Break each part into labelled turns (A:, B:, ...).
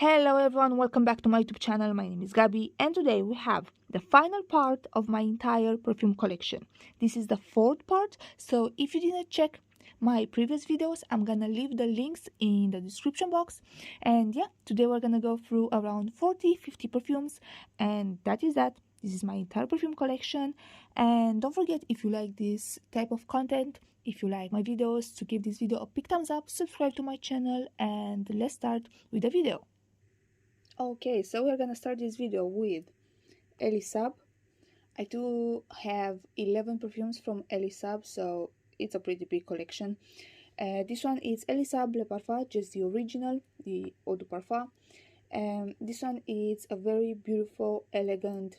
A: Hello everyone, welcome back to my YouTube channel. My name is Gabi and today we have the final part of my entire perfume collection. This is the fourth part, so if you didn't check my previous videos, I'm gonna leave the links in the description box. And yeah, today we're gonna go through around 40-50 perfumes, and that is that. This is my entire perfume collection. And don't forget, if you like this type of content, if you like my videos, to give this video a big thumbs up, subscribe to my channel, and let's start with the video. Okay, so we're gonna start this video with SAAB. I do have 11 perfumes from SAAB, so it's a pretty big collection. This one is SAAB Le Parfum, just the original, the Eau de Parfum. This one is a very beautiful, elegant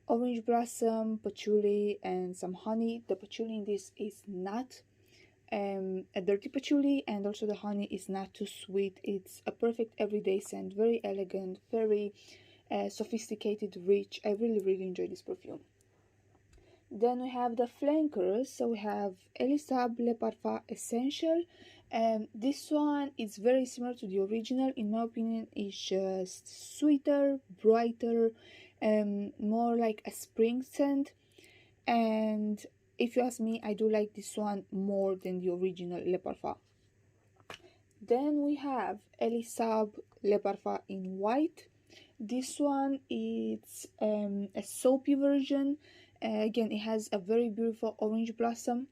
A: orange blossom, patchouli, and some honey. The patchouli in this is not a dirty patchouli, and also the honey is not too sweet. It's a perfect everyday scent, very elegant, very sophisticated, rich. I really enjoy this perfume. Then we have the flankers. So we have SAAB Le Parfum Essential. This one is very similar to the original. In my opinion, it's just sweeter, brighter, more like a spring scent. And if you ask me, I do like this one more than the original Le Parfum. Then we have SAAB Le Parfum in white. This one is a soapy version. Again, it has a very beautiful orange blossom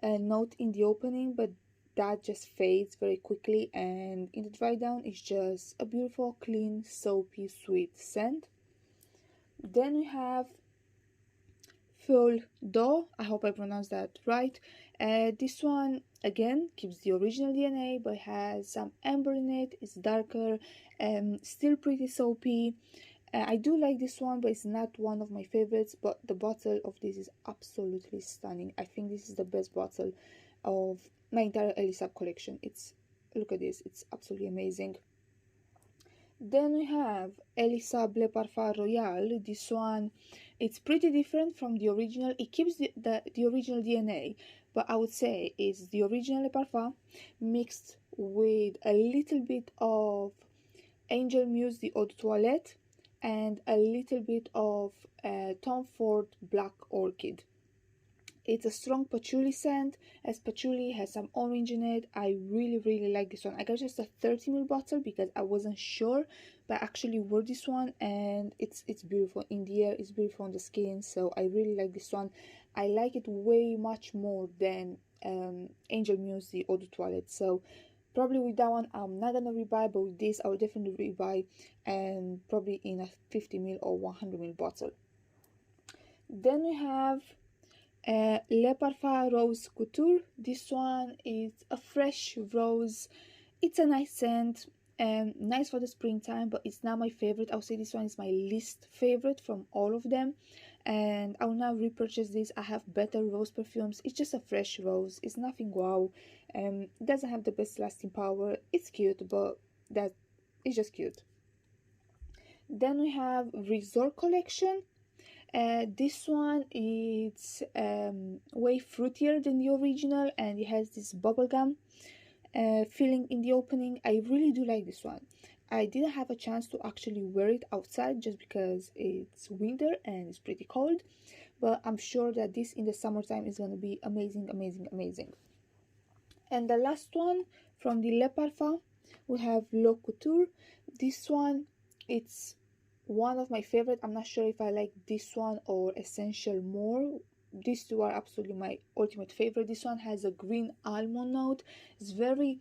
A: note in the opening, but that just fades very quickly, and in the dry down it's just a beautiful, clean, soapy, sweet scent. Then we have FEUILLE, I hope I pronounced that right. This one again keeps the original DNA but has some amber in it. It's darker, still pretty soapy. I do like this one, but it's not one of my favorites. But the bottle of this is absolutely stunning. I think this is the best bottle of my entire SAAB collection. Look at this, it's absolutely amazing. Then we have SAAB Le Parfum Royal. This one, it's pretty different from the original. It keeps the original DNA, but I would say it's the original Le Parfum mixed with a little bit of Angel Muse, the Eau de Toilette, and a little bit of Tom Ford Black Orchid. It's a strong patchouli scent, as patchouli has some orange in it. I really like this one. I got just a 30 ml bottle because I wasn't sure, but I actually wore this one, and it's beautiful in the air, it's beautiful on the skin, so I really like this one. I like it way much more than Angel Muse, the Eau de Toilette. So probably with that one I'm not gonna rebuy, but with this I will definitely rebuy, and probably in a 50 ml or 100 ml bottle. Then we have Le Parfum Rose Couture. This one is a fresh rose. It's a nice scent, nice for the springtime, but it's not my favorite. I would say this one is my least favorite from all of them, and I will now repurchase this. I have better rose perfumes. It's just a fresh rose. It's nothing wow. It doesn't have the best lasting power. It's cute, but it's just cute. Then we have Resort Collection. This one is way fruitier than the original, and it has this bubblegum feeling in the opening. I really do like this one. I didn't have a chance to actually wear it outside just because it's winter and it's pretty cold, but I'm sure that this in the summertime is going to be amazing. And the last one from the Le Parfum, we have Le Couture. This one, it's one of my favorite. I'm not sure if I like this one or Essential more. These two are absolutely my ultimate favorite. This one has a green almond note. It's very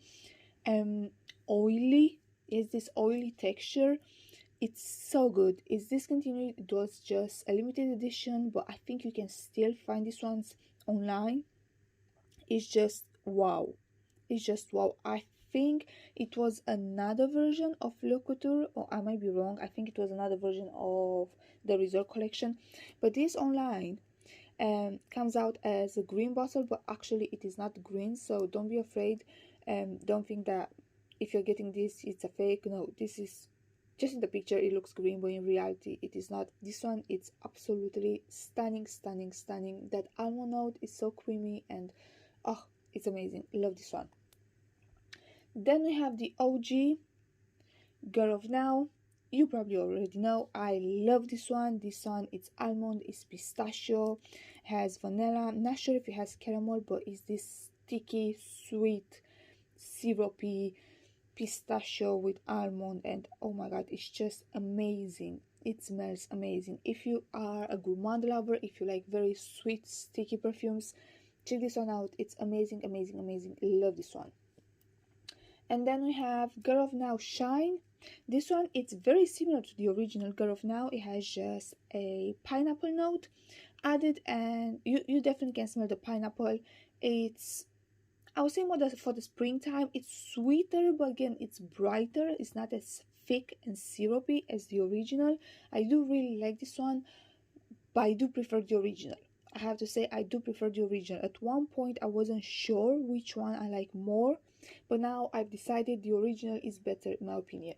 A: oily. It's this oily texture. It's so good. It's discontinued. It was just a limited edition, but I think you can still find these ones online. It's just wow. I think it was another version of Le Couture, or I might be wrong. I think it was another version of the Resort Collection, but this online comes out as a green bottle, but actually it is not green, so don't be afraid. Don't think that if you're getting this it's a fake. No, this is just in the picture it looks green, but in reality it is not. This one, it's absolutely stunning. That almond note is so creamy, and oh, it's amazing. Love this one. Then we have the OG Girl of Now, you probably already know, I love this one. This one, it's almond, it's pistachio, has vanilla. I'm not sure if it has caramel, but it's this sticky, sweet, syrupy pistachio with almond, and oh my god, it's just amazing. It smells amazing. If you are a gourmand lover, if you like very sweet, sticky perfumes, check this one out. It's amazing, amazing, amazing. Love this one. And then we have Girl of Now Shine. This one, it's very similar to the original Girl of Now. It has just a pineapple note added, and you definitely can smell the pineapple. It's, I would say, more for the springtime. It's sweeter, but again, it's brighter. It's not as thick and syrupy as the original. I do really like this one, but I do prefer the original. I have to say, I do prefer the original. At one point, I wasn't sure which one I like more, but now I've decided the original is better in my opinion.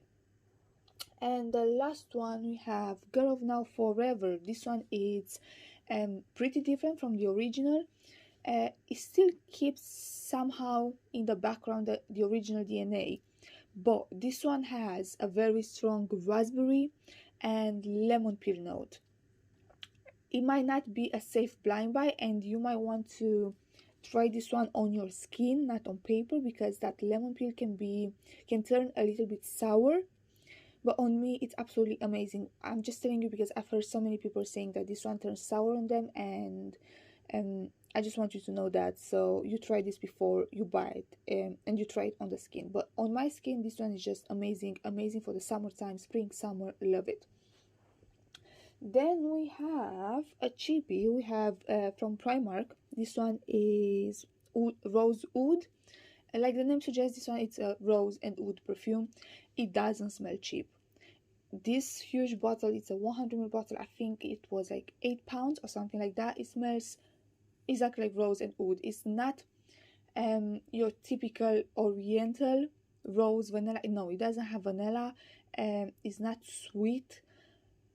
A: And the last one, we have Girl of Now Forever. This one is pretty different from the original. It still keeps somehow in the background the original DNA, but this one has a very strong raspberry and lemon peel note. It might not be a safe blind buy, and you might want to try this one on your skin, not on paper, because that lemon peel can turn a little bit sour. But on me, it's absolutely amazing. I'm just telling you because I've heard so many people saying that this one turns sour on them, and I just want you to know that. So you try this before you buy it, and you try it on the skin. But on my skin, this one is just amazing, amazing for the summertime, spring, summer, love it. Then we have a cheapie. We have from Primark. This one is Rose Oud. Like the name suggests, this one it's a rose and oud perfume. It doesn't smell cheap. This huge bottle, it's a 100 ml bottle. I think it was like £8 or something like that. It smells exactly like rose and oud. It's not your typical oriental rose vanilla. No, it doesn't have vanilla. It's not sweet,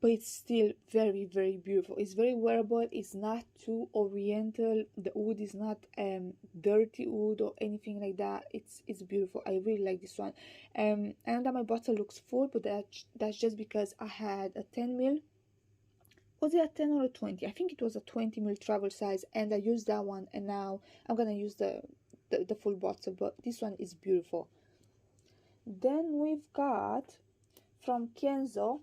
A: but it's still very, very beautiful. It's very wearable. It's not too oriental. The oud is not dirty oud or anything like that. It's beautiful. I really like this one. And that my bottle looks full, but that's just because I had a 10 ml. Was it a 10 or a 20? I think it was a 20 ml travel size, and I used that one, and now I'm gonna use the full bottle, but this one is beautiful. Then we've got from KENZO,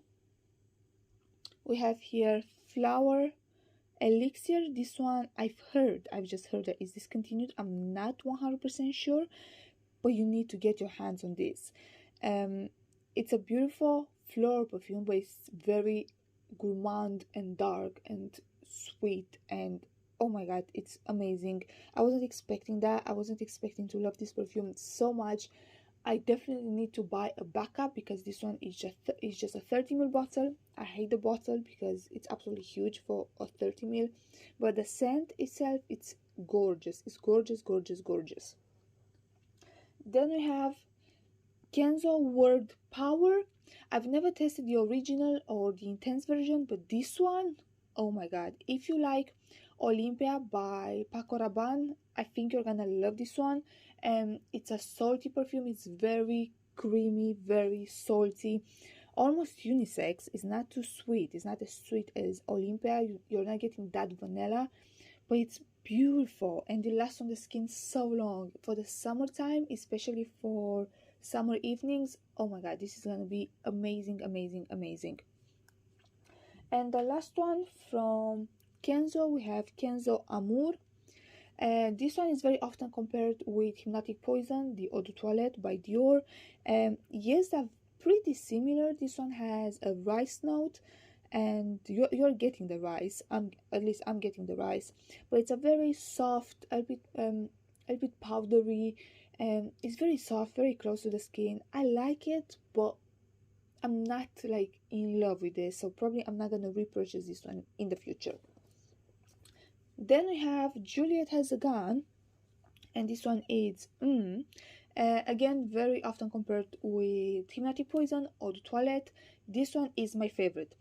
A: we have here Flower Elixir. This one I've just heard that is discontinued. I'm not 100% sure, but you need to get your hands on this. It's a beautiful floral perfume, but it's very gourmand and dark and sweet, and oh my god, it's amazing. I wasn't expecting that. I wasn't expecting to love this perfume so much. I definitely need to buy a backup because this one is just a 30 ml bottle. I hate the bottle because it's absolutely huge for a 30 ml, but the scent itself, it's gorgeous. It's gorgeous, gorgeous, gorgeous. Then we have KENZO Word Power. I've never tested the original or the intense version, but this one, oh my god. If you like Olympia by Paco Rabanne, I think you're gonna love this one. It's a salty perfume. It's very creamy, very salty, almost unisex. It's not too sweet. It's not as sweet as Olympia. You're not getting that vanilla, but it's beautiful, and it lasts on the skin so long for the summertime, especially for summer evenings. Oh my god, this is gonna be amazing, amazing, amazing. And the last one from KENZO, we have KENZO AMOUR. This one is very often compared with Hypnotic Poison, the Eau de Toilette by Dior. Yes, they're pretty similar. This one has a rice note, and you're getting the rice. At least I'm getting the rice, but it's a very soft, a bit powdery, and it's very soft, very close to the skin. I like it, but I'm not like in love with this, so probably I'm not gonna repurchase this one in the future. Then we have Juliette Has a Gun, and this one is again very often compared with Hypnotic Poison or the Toilette. This one is my favorite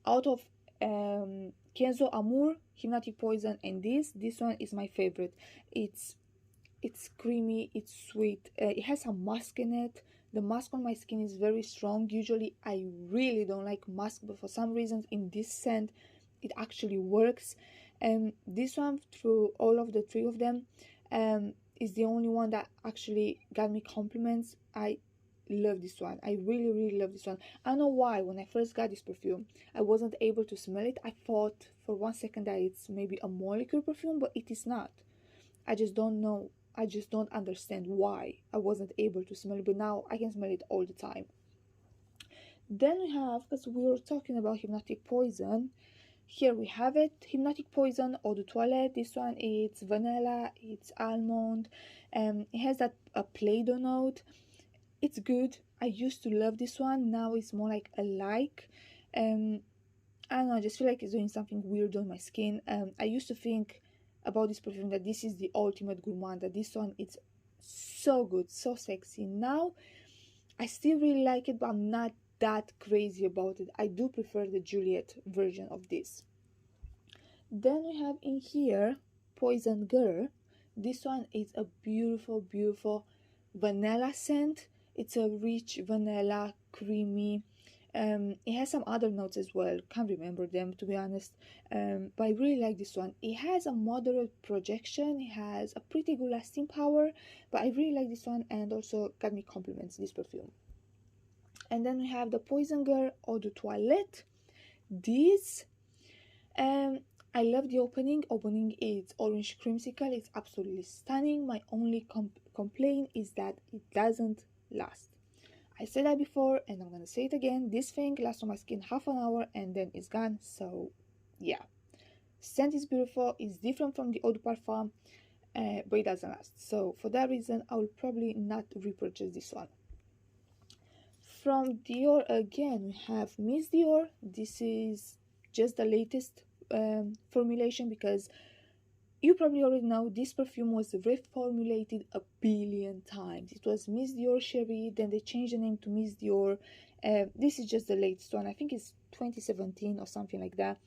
A: out of KENZO Amour, Hypnotic Poison, and this one is my favorite. It's creamy, it's sweet, it has some musk in it. The musk on my skin is very strong. Usually I really don't like musk, but for some reason in this scent it actually works. This one, through all of the three of them, is the only one that actually got me compliments. I love this one. I really love this one. I don't know why when I first got this perfume I wasn't able to smell it. I thought for one second that it's maybe a molecule perfume, but it is not. I just don't know, I just don't understand why I wasn't able to smell it, but now I can smell it all the time. Then we have, because we were talking about Hypnotic Poison, here we have it, Hypnotic Poison Eau de Toilette. This one, it's vanilla, it's almond, it has that a Play-Doh note. It's good. I used to love this one. Now it's more like a like. I don't know, I just feel like it's doing something weird on my skin. I used to think about this perfume that this is the ultimate gourmand, that this one it's so good, so sexy. Now I still really like it, but I'm not that crazy about it. I do prefer the Juliette version of this. Then we have in here Poison Girl. This one is a beautiful vanilla scent. It's a rich vanilla, creamy. It has some other notes as well, can't remember them to be honest, but I really like this one. It has a moderate projection, it has a pretty good lasting power, but I really like this one, and also got me compliments, this perfume. And then we have the Poison Girl Eau de Toilette. This, I love the opening. Opening is orange creamsicle. It's absolutely stunning. My only complaint is that it doesn't last. I said that before and I'm gonna say it again. This thing lasts on my skin half an hour and then it's gone. So yeah, scent is beautiful. It's different from the Eau de Parfum, but it doesn't last. So for that reason, I will probably not repurchase this one. From Dior again, we have Miss Dior. This is just the latest formulation, because you probably already know this perfume was reformulated a billion times. It was Miss Dior Cherie, then they changed the name to Miss Dior. This is just the latest one. I think it's 2017 or something like that.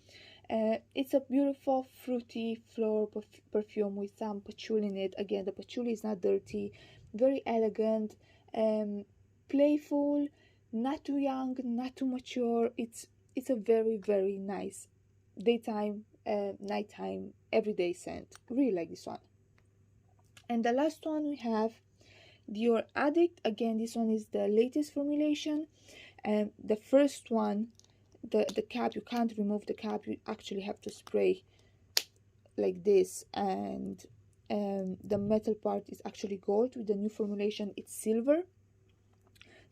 A: It's a beautiful fruity floral perfume with some patchouli in it. Again, the patchouli is not dirty, very elegant, playful, not too young, not too mature. It's a very nice daytime, nighttime, everyday scent. Really like this one. And the last one we have Dior Addict. Again, this one is the latest formulation. The first one, the cap, you can't remove the cap, you actually have to spray like this, and the metal part is actually gold. With the new formulation it's silver.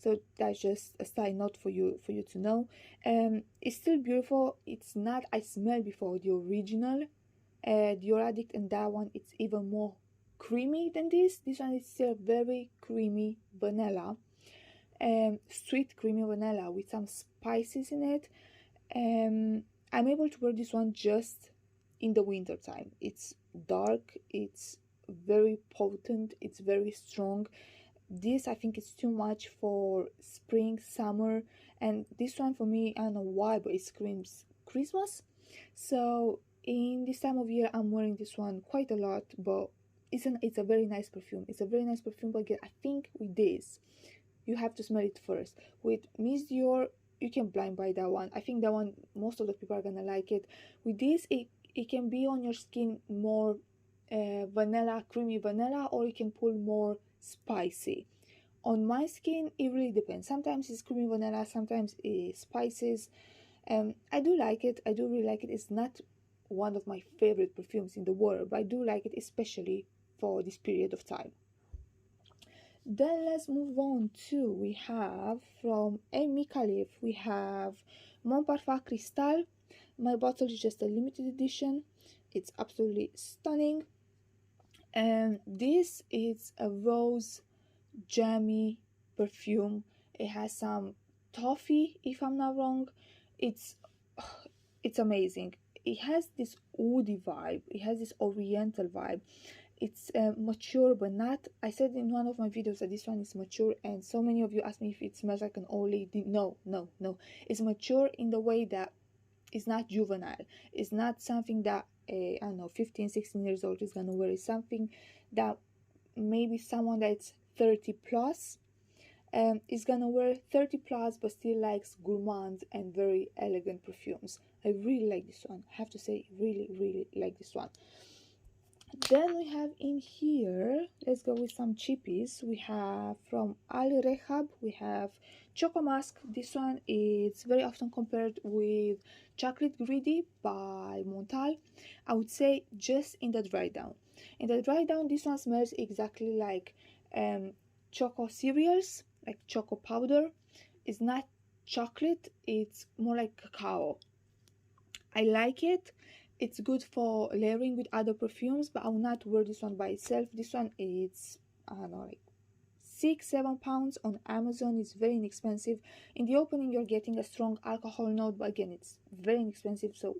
A: So that's just a side note for you to know. It's still beautiful. It's not, I smelled before the original Dior Addict, and that one it's even more creamy than this. This one is still very creamy vanilla, sweet creamy vanilla with some spices in it. I'm able to wear this one just in the winter time. It's dark, it's very potent, it's very strong. This I think is too much for spring, summer, and this one for me, I don't know why, but it screams Christmas. So in this time of year I'm wearing this one quite a lot, but it's a very nice perfume. It's a very nice perfume, but again, I think with this you have to smell it first. With Miss Dior you can blind buy that one. I think that one most of the people are gonna like it. With this, it can be on your skin more vanilla, creamy vanilla, or you can pull more spicy. On my skin it really depends. Sometimes it's creamy vanilla, sometimes it's spices. I do like it, I do really like it. It's not one of my favorite perfumes in the world, but I do like it, especially for this period of time. Then let's move on to, we have from MICALLEF, we have Mon Parfum Cristal. My bottle is just a limited edition. It's absolutely stunning. And this is a rose jammy perfume. It has some toffee, if I'm not wrong. It's amazing. It has this woody vibe, it has this oriental vibe. It's mature, but not, I said in one of my videos that this one is mature, and so many of you asked me if it smells like an old lady. No, it's mature in the way that it's not juvenile. It's not something that I don't know, 15-16 years old is gonna wear. It's something that maybe someone that's 30 plus is gonna wear 30 plus but still likes gourmand and very elegant perfumes. I really like this one. I have to say, really like this one. Then we have in here, let's go with some cheapies. We have from REHAB, we have Choco Musk. This one is very often compared with Chocolate Greedy by Montal. I would say just in the dry down. In the dry down, this one smells exactly like choco cereals, like choco powder. It's not chocolate, it's more like cacao. I like it. It's good for layering with other perfumes, but I will not wear this one by itself. This one is, I don't know, like £6-7 on Amazon. It's very inexpensive. In the opening you're getting a strong alcohol note, but again it's very inexpensive, so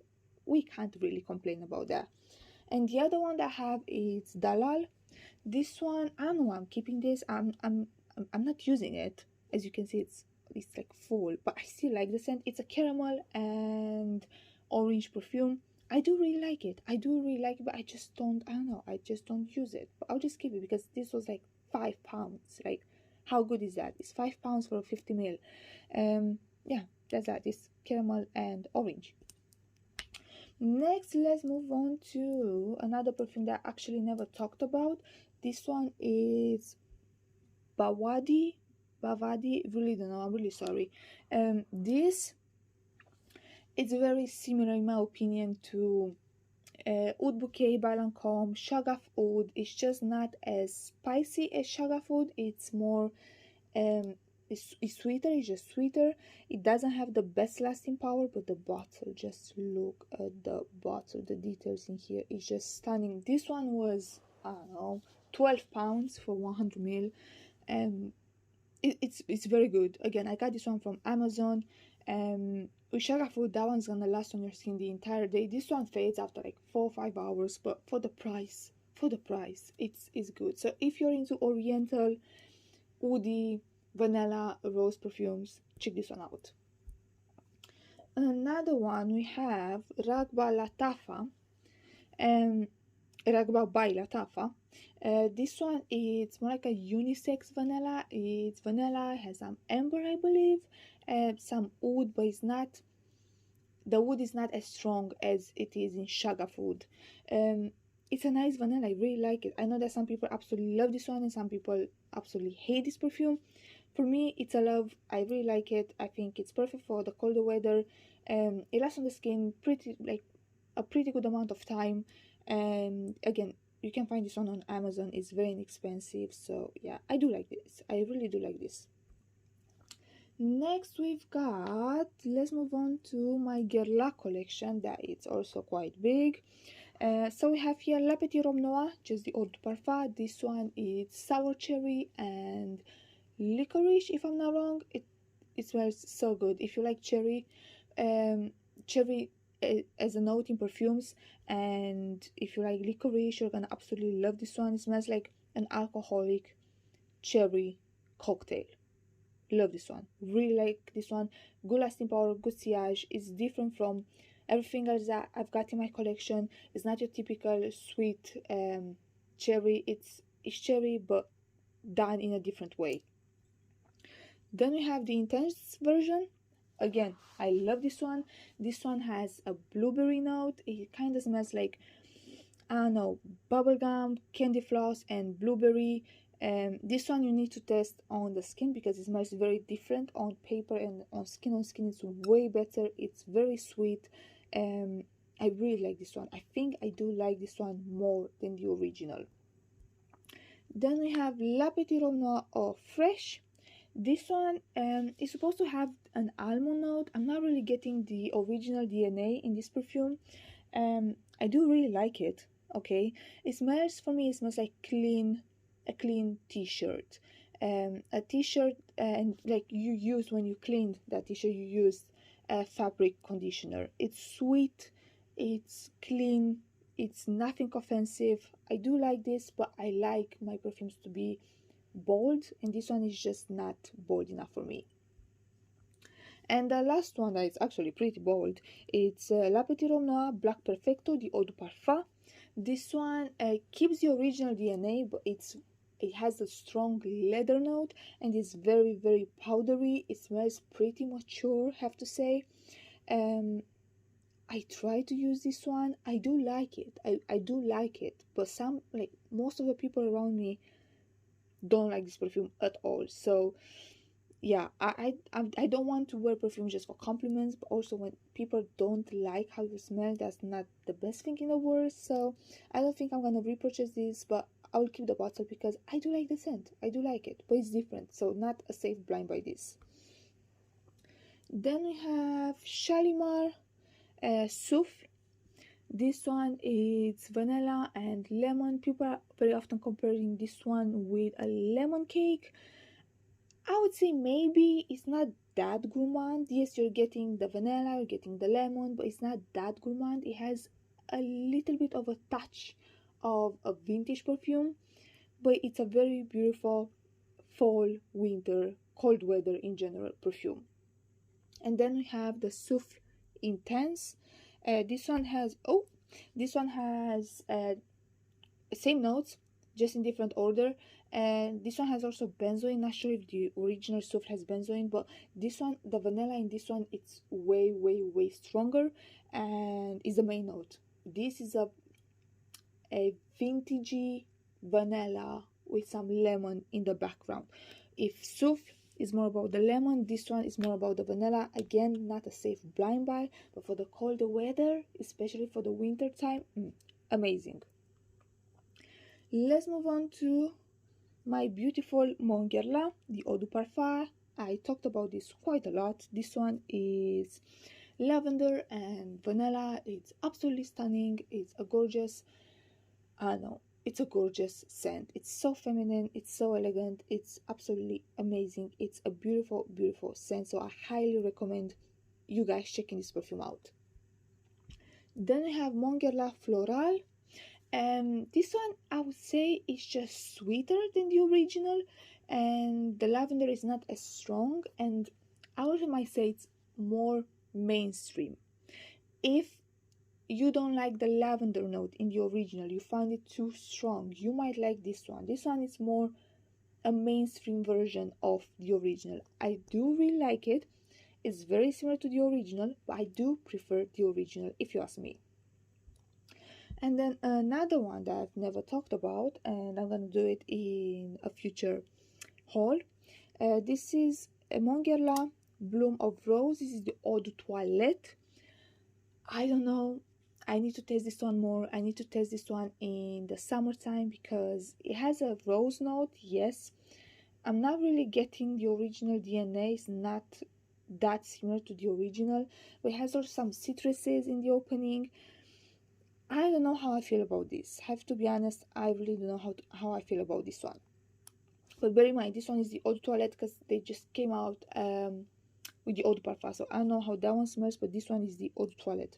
A: we can't really complain about that. And the other one that I have is Dalal. This one, I don't know, I'm keeping this. I'm not using it. As you can see, it's like full, but I still like the scent. It's a caramel and orange perfume. I do really like it. But I just don't, I don't know, I just don't use it. But I'll just keep it because this was like £5. Like, how good is that? It's £5 for a 50 ml. Yeah, that's that. It's caramel and orange. Next, let's move on to another perfume that I actually never talked about. This one is Bawadi. Really don't know. I'm really sorry. This is very similar in my opinion to Oud Bouquet by Lancôme, Shagaf Oud. It's just not as spicy as Shagaf Oud. It's more it's sweeter. It's just sweeter. It doesn't have the best lasting power, but the bottle, just look at the bottle. The details in here is just stunning. This one was, I don't know, £12 for 100 ml. It's very good. Again, I got this one from Amazon. With Shagaf Oud, that one's gonna last on your skin the entire day. This one fades after like 4 or 5 hours, but for the price, it's good. So if you're into oriental, woody, vanilla, rose perfumes, check this one out. Another one, we have RAGHBA LATTAFA. RAGHBA by LATTAFA. This one is more like a unisex vanilla. It's vanilla, has some amber, I believe, some oud, but it's not, the wood is not as strong as it is in Shagaf Oud. It's a nice vanilla. I really like it. I know that some people absolutely love this one and some people absolutely hate this perfume. For me, it's a love. I really like it. I think it's perfect for the colder weather. It lasts on the skin a pretty good amount of time. And again, you can find this one on Amazon. It's very inexpensive. So yeah, I do like this. I really do like this. Next we've got, let's move on to my Guerlain collection that it's also quite big. So we have here La Petite Robe Noire, just the eau de parfum. This one is sour cherry and licorice, if I'm not wrong. It smells so good. If you like cherry, cherry as a note in perfumes, and if you like licorice, you're gonna absolutely love this one. It smells like an alcoholic cherry cocktail. Love this one. Really like this one. Good lasting power, good sillage. It's different from everything else that I've got in my collection. It's not your typical sweet cherry. It's cherry but done in a different way. Then we have the intense version. Again, I love this one. This one has a blueberry note. It kind of smells like, I don't know, bubblegum, candy floss, and blueberry. This one you need to test on the skin because it smells very different on paper, and on skin it's way better. It's very sweet. I really like this one. I think I do like this one more than the original. Then we have La Petite Robe Noire or Fresh. This one is supposed to have an almond note. I'm not really getting the original DNA in this perfume. I do really like it. Okay, it smells, for me, it smells like a clean t-shirt. A t-shirt, and like you use when you clean that t-shirt, you use a fabric conditioner. It's sweet, it's clean, it's nothing offensive. I do like this, but I like my perfumes to be bold, and this one is just not bold enough for me. And the last one that is actually pretty bold, it's La Petite Robe Noire Black Perfecto, the Eau de Parfum. This one keeps the original DNA, but it's it has a strong leather note, and it's very powdery. It smells pretty mature, have to say. I try to use this one. I do like it. I do like it, but some, like most of the people around me, don't like this perfume at all. So yeah, I don't want to wear perfume just for compliments, but also when people don't like how you smell, that's not the best thing in the world. So I don't think I'm gonna repurchase this, but I will keep the bottle because I do like the scent. I do like it, but it's different, so not a safe blind by this. Then we have Shalimar Souffle. This one is vanilla and lemon. People are very often comparing this one with a lemon cake. I would say maybe it's not that gourmand. Yes, you're getting the vanilla, you're getting the lemon, but it's not that gourmand. It has a little bit of a touch of a vintage perfume, but it's a very beautiful fall, winter, cold weather in general perfume. And then we have the Souffle Intense. This one has same notes, just in different order. And this one has also benzoin. Not sure if the original Souffle has benzoin, but this one, the vanilla in this one, it's way stronger, and is the main note. This is a vintagey vanilla with some lemon in the background. If Souffle is more about the lemon, this one is more about the vanilla. Again, not a safe blind buy, but for the colder weather, especially for the winter time, amazing. Let's move on to my beautiful Mon Guerlain, the Eau de Parfum. I talked about this quite a lot. This one is lavender and vanilla. It's absolutely stunning. It's a gorgeous, it's a gorgeous scent. It's so feminine, it's so elegant, it's absolutely amazing. It's a beautiful scent, so I highly recommend you guys checking this perfume out. Then we have Mon Guerlain Floral. This one I would say is just sweeter than the original, and the lavender is not as strong, and I also might say it's more mainstream. If you don't like the lavender note in the original, you find it too strong, you might like this one. This one is more a mainstream version of the original. I do really like it. It's very similar to the original, but I do prefer the original if you ask me. And then another one that I've never talked about, and I'm gonna do it in a future haul. This is Mon Guerlain Bloom of Rose. This is the Eau de Toilette. I don't know, I need to test this one more. I need to test this one in the summertime because it has a rose note, yes. I'm not really getting the original DNA. It's not that similar to the original, but it has also some citruses in the opening. I don't know how I feel about this. I have to be honest, I really don't know how I feel about this one. But bear in mind, this one is the Eau de Toilette because they just came out with the Eau de Parfum. So I don't know how that one smells, but this one is the Eau de Toilette.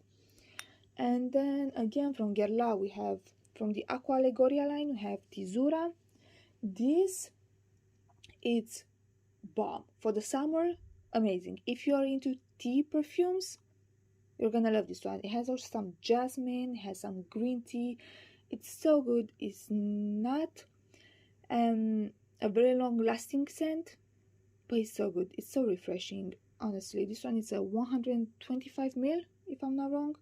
A: And then again from Guerlain, we have from the Aqua Allegoria line, we have Tisura. This, it's bomb. For the summer, amazing. If you are into tea perfumes, you're gonna love this one. It has also some jasmine, it has some green tea. It's so good. It's not a very long lasting scent, but it's so good. It's so refreshing, honestly. This one is a 125 ml, if I'm not wrong.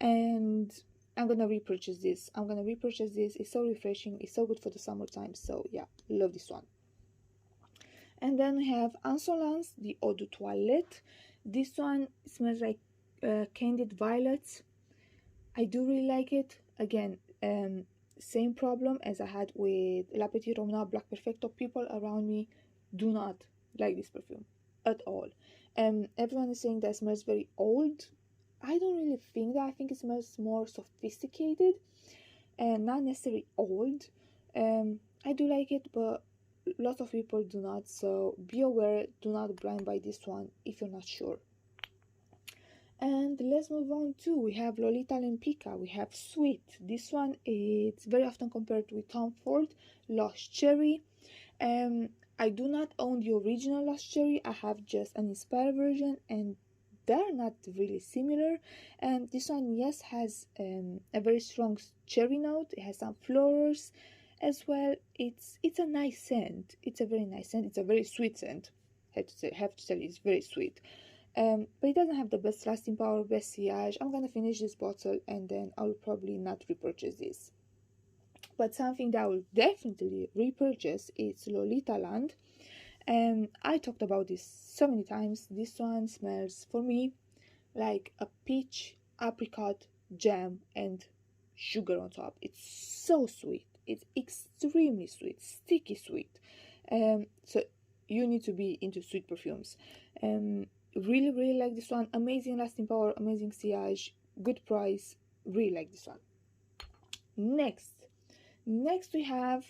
A: And I'm gonna repurchase this. It's so refreshing. It's so good for the summertime. So yeah, love this one. And then we have Insolence, the Eau de Toilette. This one smells like candied violets. I do really like it. Again, same problem as I had with La Petite Romana Black Perfecto. People around me do not like this perfume at all. Everyone is saying that it smells very old. I don't really think that. I think it smells more sophisticated and not necessarily old. I do like it, but lots of people do not, so be aware. Do not blind buy this one if you're not sure. And let's move on to, we have Lolita Lempicka, we have Sweet. This one is very often compared with Tom Ford Lost Cherry. I do not own the original Lost Cherry. I have just an inspired version, and they're not really similar. This one, yes, has a very strong cherry note. It has some florals, as well. It's a nice scent. It's a very nice scent. It's a very sweet scent. Have to tell you, it's very sweet. But it doesn't have the best lasting power, best sillage. I'm gonna finish this bottle and then I'll probably not repurchase this. But something that I will definitely repurchase is Lolita Land. I talked about this so many times. This one smells for me like a peach, apricot, jam, and sugar on top. It's so sweet. It's extremely sweet, sticky sweet. So you need to be into sweet perfumes. Really, really like this one. Amazing lasting power, amazing sillage, good price. Really like this one. Next we have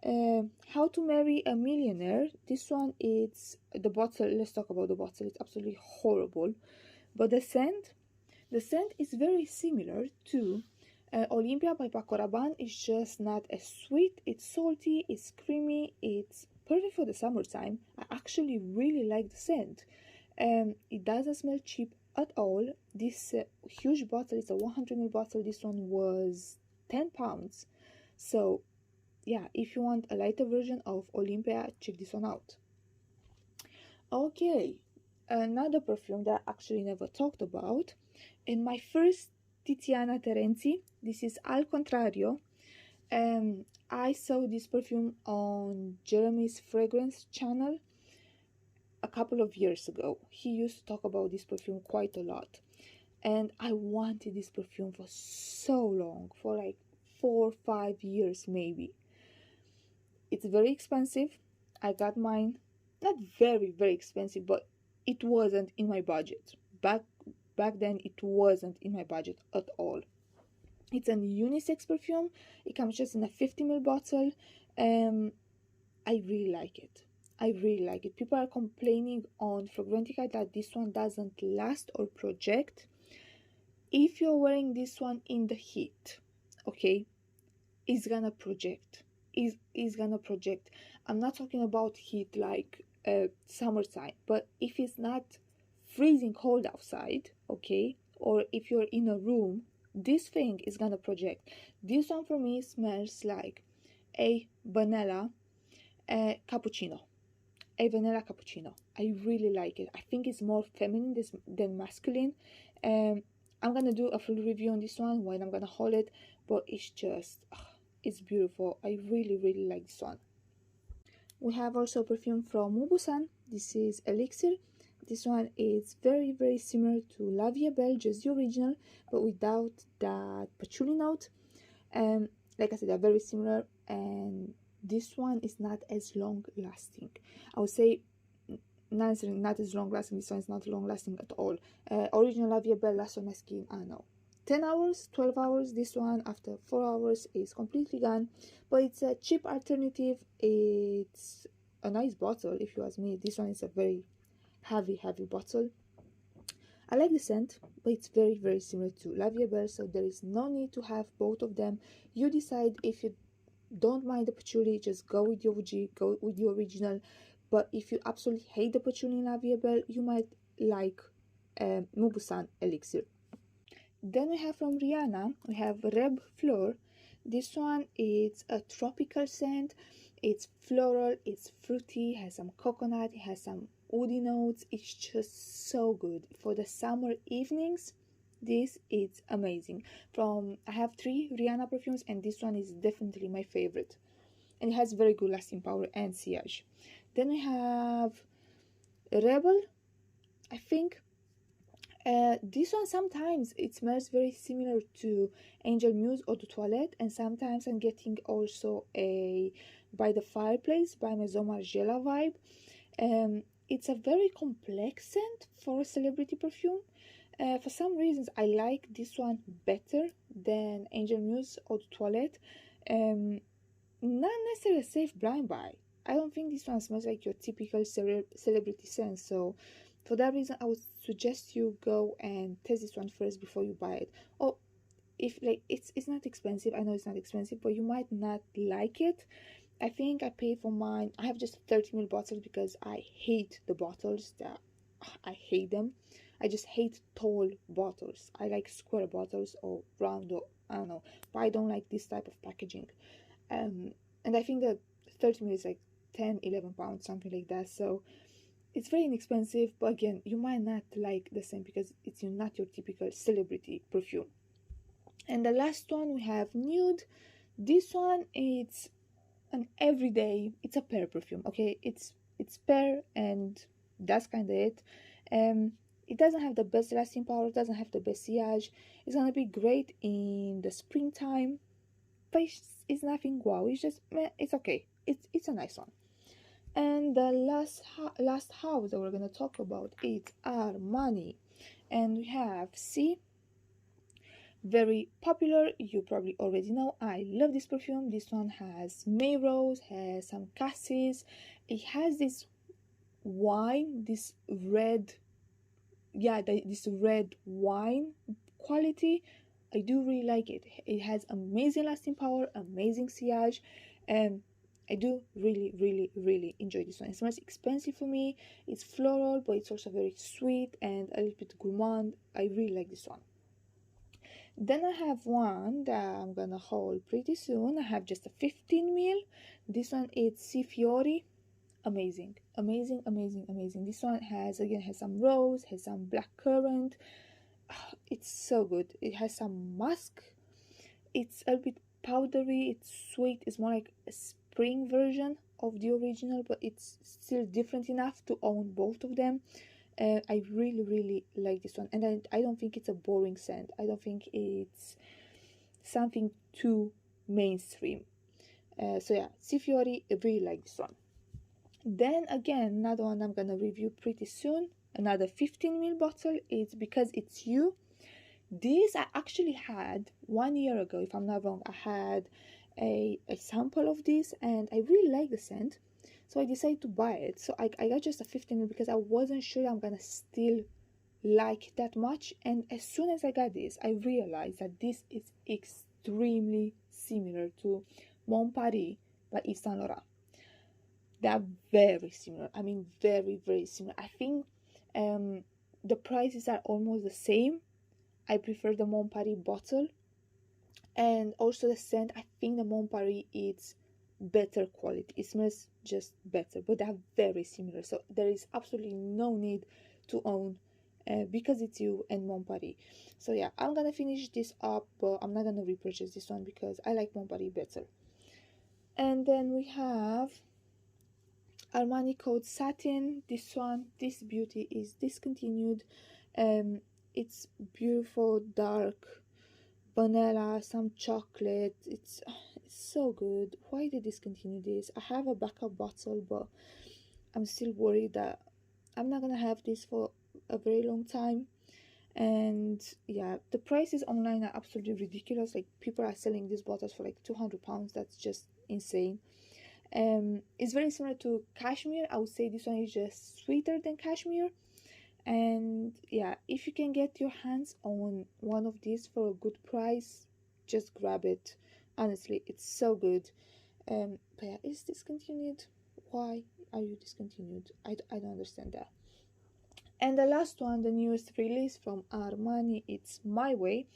A: How to Marry a Millionaire. This one, it's the bottle. Let's talk about the bottle. It's absolutely horrible, but the scent is very similar to Olympia by Paco Rabanne. It's just not as sweet. It's salty, it's creamy, it's perfect for the summertime. I actually really like the scent. It doesn't smell cheap at all. This huge bottle is a 100ml bottle. This one was £10. So yeah, if you want a lighter version of Olympia, check this one out. Okay, another perfume that I actually never talked about, and my first Tiziana Terenzi. This is Al Contrario. I saw this perfume on Jeremy's fragrance channel a couple of years ago. He used to talk about this perfume quite a lot, and I wanted this perfume for so long, for like 4 or 5 years maybe. It's very expensive. I got mine, not very expensive, but it wasn't in my budget. Back then it wasn't in my budget at all. It's an unisex perfume. It comes just in a 50ml bottle. I really like it. People are complaining on Fragrantica that this one doesn't last or project. If you're wearing this one in the heat, okay, it's gonna project. Is gonna project. I'm not talking about heat like summertime, but if it's not freezing cold outside, okay, or if you're in a room, this thing is gonna project. This one for me smells like a vanilla cappuccino. A vanilla cappuccino. I really like it. I think it's more feminine than masculine. I'm gonna do a full review on this one when I'm gonna haul it, but it's just it's beautiful. I really like this one. We have also perfume from Mubusan. This is Elixir. This one is very similar to La Vie Belle, just the original, but without that patchouli note. Like I said, they're very similar, and this one is not as long lasting. I would say not necessarily not as long lasting. This one is not long lasting at all. Original La Vie Belle lasts on my skin, I know, 10 hours, 12 hours. This one after 4 hours is completely gone, but it's a cheap alternative. It's a nice bottle if you ask me. This one is a very heavy bottle. I like the scent, but it's very similar to La Vie Belle, so there is no need to have both of them. You decide. If you don't mind the patchouli, just go with the OG, go with the original. But if you absolutely hate the patchouli in La Vie Belle, you might like Mubusan Elixir. Then we have from Rihanna, we have Reb Fleur. This one is a tropical scent. It's floral, it's fruity, has some coconut, it has some woody notes. It's just so good for the summer evenings. This is amazing. I have 3 Rihanna perfumes, and this one is definitely my favorite, and it has very good lasting power and sillage. Then we have Rebel, I think. This one, sometimes it smells very similar to Angel Muse Eau de Toilette, and sometimes I'm getting also a By the Fireplace by Maison Margiela vibe. It's a very complex scent for a celebrity perfume. For some reasons, I like this one better than Angel Muse Eau de Toilette. Not necessarily a safe blind buy. I don't think this one smells like your typical celebrity scent, so for that reason, I would suggest you go and test this one first before you buy it. Or if like it's not expensive, I know it's not expensive, but you might not like it. I think I paid for mine. I have just a 30ml bottle because I hate the bottles. I hate them. I just hate tall bottles. I like square bottles or round, or I don't know, but I don't like this type of packaging. And I think that 30 ml is like 10-11 pounds, something like that. So it's very inexpensive, but again, you might not like the scent because it's not your typical celebrity perfume. And the last one we have Nude. This one, it's an everyday, it's a pear perfume, okay? It's pear, and that's kind of it. It doesn't have the best lasting power, it doesn't have the best sillage. It's gonna be great in the springtime, but it's nothing wow. It's just meh, it's okay. It's a nice one. And the last house that we're gonna talk about is Armani, and we have C. Very popular, you probably already know. I love this perfume. This one has May Rose, has some cassis. It has this wine, this red, yeah, this red wine quality. I do really like it. It has amazing lasting power, amazing sillage, and I do really enjoy this one. It's not expensive for me. It's floral, but it's also very sweet and a little bit gourmand. I really like this one. Then I have one that I'm gonna haul pretty soon. I have just a 15 ml. This one is Si Fiori. Amazing. This one has some rose, has some black currant. It's so good. It has some musk. It's a bit powdery, it's sweet. It's more like a spring version of the original, but it's still different enough to own both of them. I really like this one, and I don't think it's a boring scent. I don't think it's something too mainstream. So yeah, Si Fiori, I really like this one. Then again, another one I'm gonna review pretty soon, another 15 ml bottle. It's Because It's You. This I actually had 1 year ago, if I'm not wrong. I had a sample of this, and I really like the scent. So I decided to buy it. So I got just a 15 ml because I wasn't sure I'm gonna still like that much. And as soon as I got this, I realized that this is extremely similar to Mon Paris by Yves Saint Laurent. They're very similar. I mean, very similar. I think the prices are almost the same. I prefer the Mon Paris bottle, and also the scent. I think the Mon Paris is better quality. It smells just better, but they're very similar. So there is absolutely no need to own Because It's You and Mon Paris. So yeah, I'm gonna finish this up, but I'm not gonna repurchase this one because I like Mon Paris better. And then we have Armani Code Satin. This beauty is discontinued. It's beautiful, dark vanilla, some chocolate. It's so good. Why they discontinue this? I have a backup bottle, but I'm still worried that I'm not gonna have this for a very long time. And yeah, the prices online are absolutely ridiculous. Like, people are selling these bottles for like 200 pounds. That's just insane. It's very similar to cashmere. I would say this one is just sweeter than cashmere. And yeah, if you can get your hands on one of these for a good price, just grab it. Honestly, it's so good. But yeah, it's discontinued. Why are you discontinued? I don't understand that. And the last one, the newest release from Armani, it's My Way,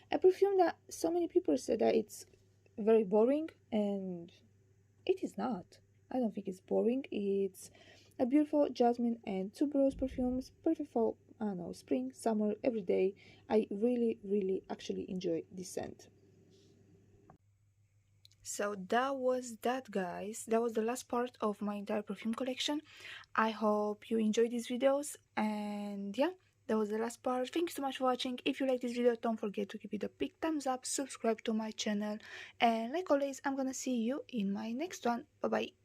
A: a perfume that so many people said that it's very boring, and it is not. I don't think it's boring. It's a beautiful jasmine and tuberose perfumes, perfect for, I don't know, spring, summer, every day. I really actually enjoy this scent. So that was that, guys. That was the last part of my entire perfume collection. I hope you enjoyed these videos, and yeah, that was the last part. Thank you so much for watching. If you like this video, don't forget to give it a big thumbs up, subscribe to my channel, and like always, I'm gonna see you in my next one. Bye bye.